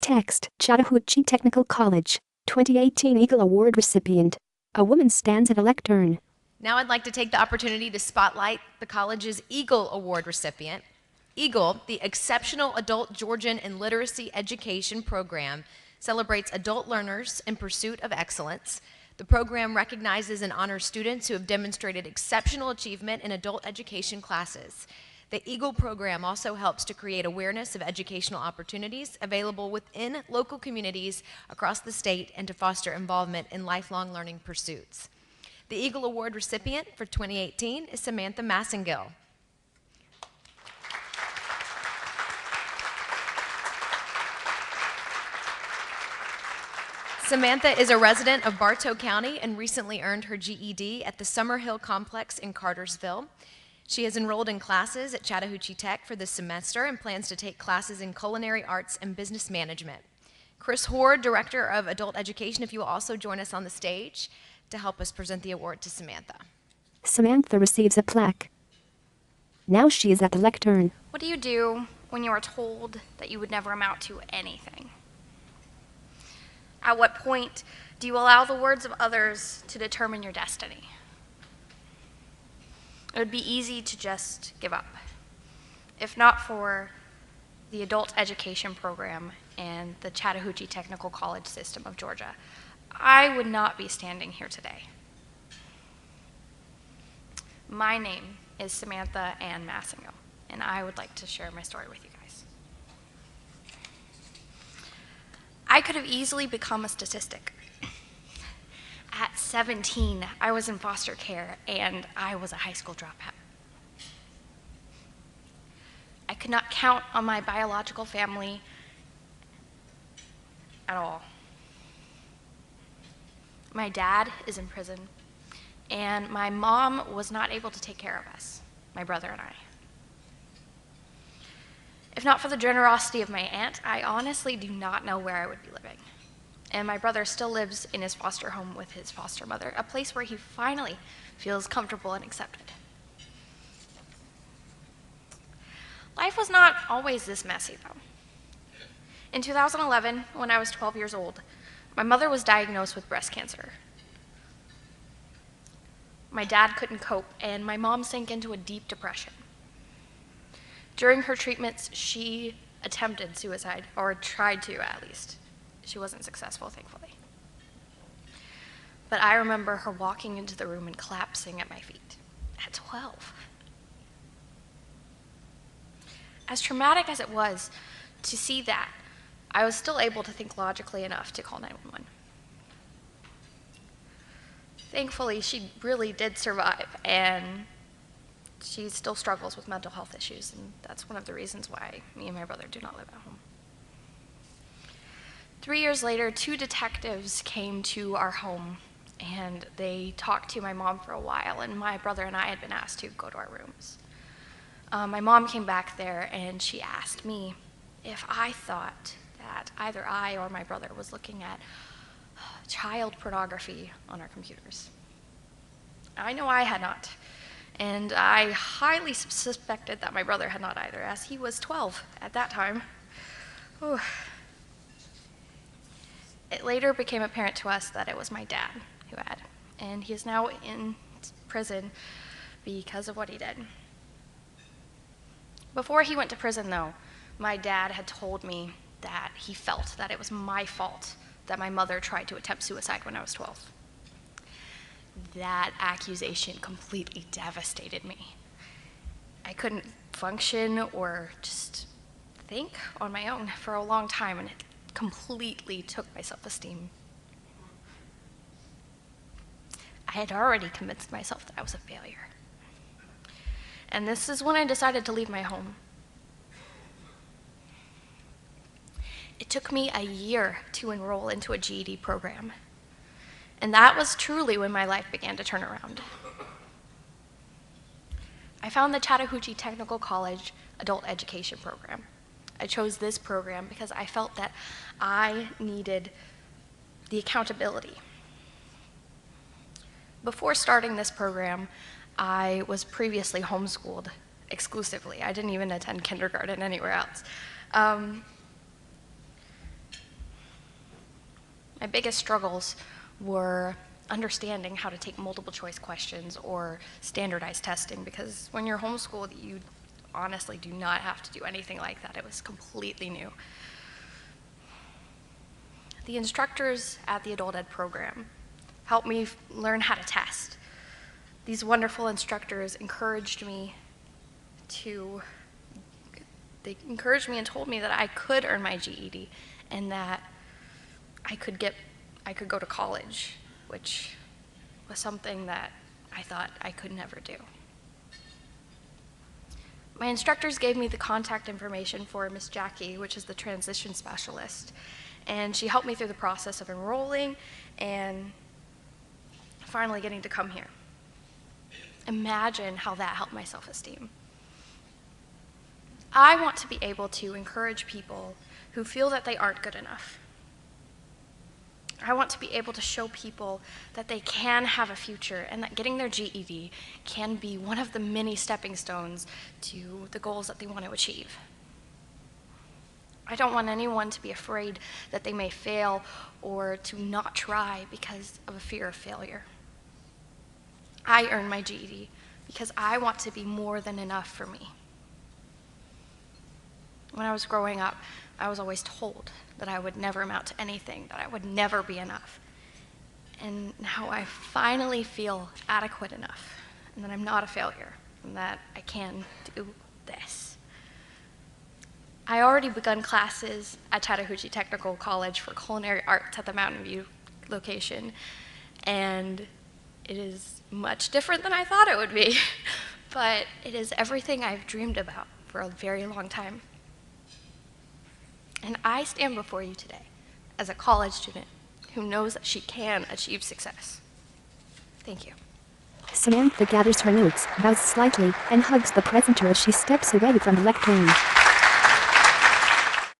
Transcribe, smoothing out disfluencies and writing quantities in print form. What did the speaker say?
Text, Chattahoochee Technical College, 2018 Eagle Award recipient. A woman stands at a lectern. Now I'd like to take the opportunity to spotlight the college's Eagle Award recipient. Eagle, the Exceptional Adult Georgian and Literacy Education Program, celebrates adult learners in pursuit of excellence. The program recognizes and honors students who have demonstrated exceptional achievement in adult education classes. The Eagle program also helps to create awareness of educational opportunities available within local communities across the state and to foster involvement in lifelong learning pursuits. The Eagle Award recipient for 2018 is Samantha Massingill. Samantha is a resident of Bartow County and recently earned her GED at the Summerhill Complex in Cartersville. She has enrolled in classes at Chattahoochee Tech for this semester and plans to take classes in culinary arts and business management. Chris Hoard, Director of Adult Education, if you will also join us on the stage to help us present the award to Samantha. Samantha receives a plaque. Now she is at the lectern. What do you do when you are told that you would never amount to anything? At what point do you allow the words of others to determine your destiny? It would be easy to just give up, if not for the adult education program and the Chattahoochee Technical College system of Georgia. I would not be standing here today. My name is Samantha Ann Massingill, and I would like to share my story with you guys. I could have easily become a statistic. At 17, I was in foster care, and I was a high school dropout. I could not count on my biological family at all. My dad is in prison, and my mom was not able to take care of us, my brother and I. If not for the generosity of my aunt, I honestly do not know where I would be living. And my brother still lives in his foster home with his foster mother, a place where he finally feels comfortable and accepted. Life was not always this messy, though. In 2011, when I was 12 years old, my mother was diagnosed with breast cancer. My dad couldn't cope, and my mom sank into a deep depression. During her treatments, she attempted suicide, or tried to at least. She wasn't successful, thankfully. But I remember her walking into the room and collapsing at my feet at 12. As traumatic as it was to see that, I was still able to think logically enough to call 911. Thankfully, she really did survive, and she still struggles with mental health issues, and that's one of the reasons why me and my brother do not live at home. 3 years later, 2 detectives came to our home, and they talked to my mom for a while, and my brother and I had been asked to go to our rooms. My mom came back there, and she asked me if I thought that either I or my brother was looking at child pornography on our computers. I know I had not, and I highly suspected that my brother had not either, as he was 12 at that time. Ooh. It later became apparent to us that it was my dad who had, and he is now in prison because of what he did. Before he went to prison, though, my dad had told me that he felt that it was my fault that my mother tried to attempt suicide when I was 12. That accusation completely devastated me. I couldn't function or just think on my own for a long time, and it completely took my self-esteem. I had already convinced myself that I was a failure. And this is when I decided to leave my home. It took me a year to enroll into a GED program. And that was truly when my life began to turn around. I found the Chattahoochee Technical College Adult Education Program. I chose this program because I felt that I needed the accountability. Before starting this program, I was previously homeschooled exclusively. I didn't even attend kindergarten anywhere else. My biggest struggles were understanding how to take multiple choice questions or standardized testing, because when you're homeschooled, you honestly do not have to do anything like that. It was completely new. The instructors at the adult ed program helped me learn how to test. These wonderful instructors encouraged me and told me that I could earn my GED and that I could go to college, which was something that I thought I could never do. My instructors gave me the contact information for Miss Jackie, which is the transition specialist, and she helped me through the process of enrolling and finally getting to come here. Imagine how that helped my self-esteem. I want to be able to encourage people who feel that they aren't good enough. I want to be able to show people that they can have a future and that getting their GED can be one of the many stepping stones to the goals that they want to achieve. I don't want anyone to be afraid that they may fail or to not try because of a fear of failure. I earned my GED because I want to be more than enough for me. When I was growing up, I was always told that I would never amount to anything, that I would never be enough. And now I finally feel adequate enough, and that I'm not a failure, and that I can do this. I already begun classes at Chattahoochee Technical College for culinary arts at the Mountain View location, and it is much different than I thought it would be, but it is everything I've dreamed about for a very long time. And I stand before you today as a college student who knows that she can achieve success. Thank you. Samantha gathers her notes, bows slightly, and hugs the presenter as she steps away from the lectern.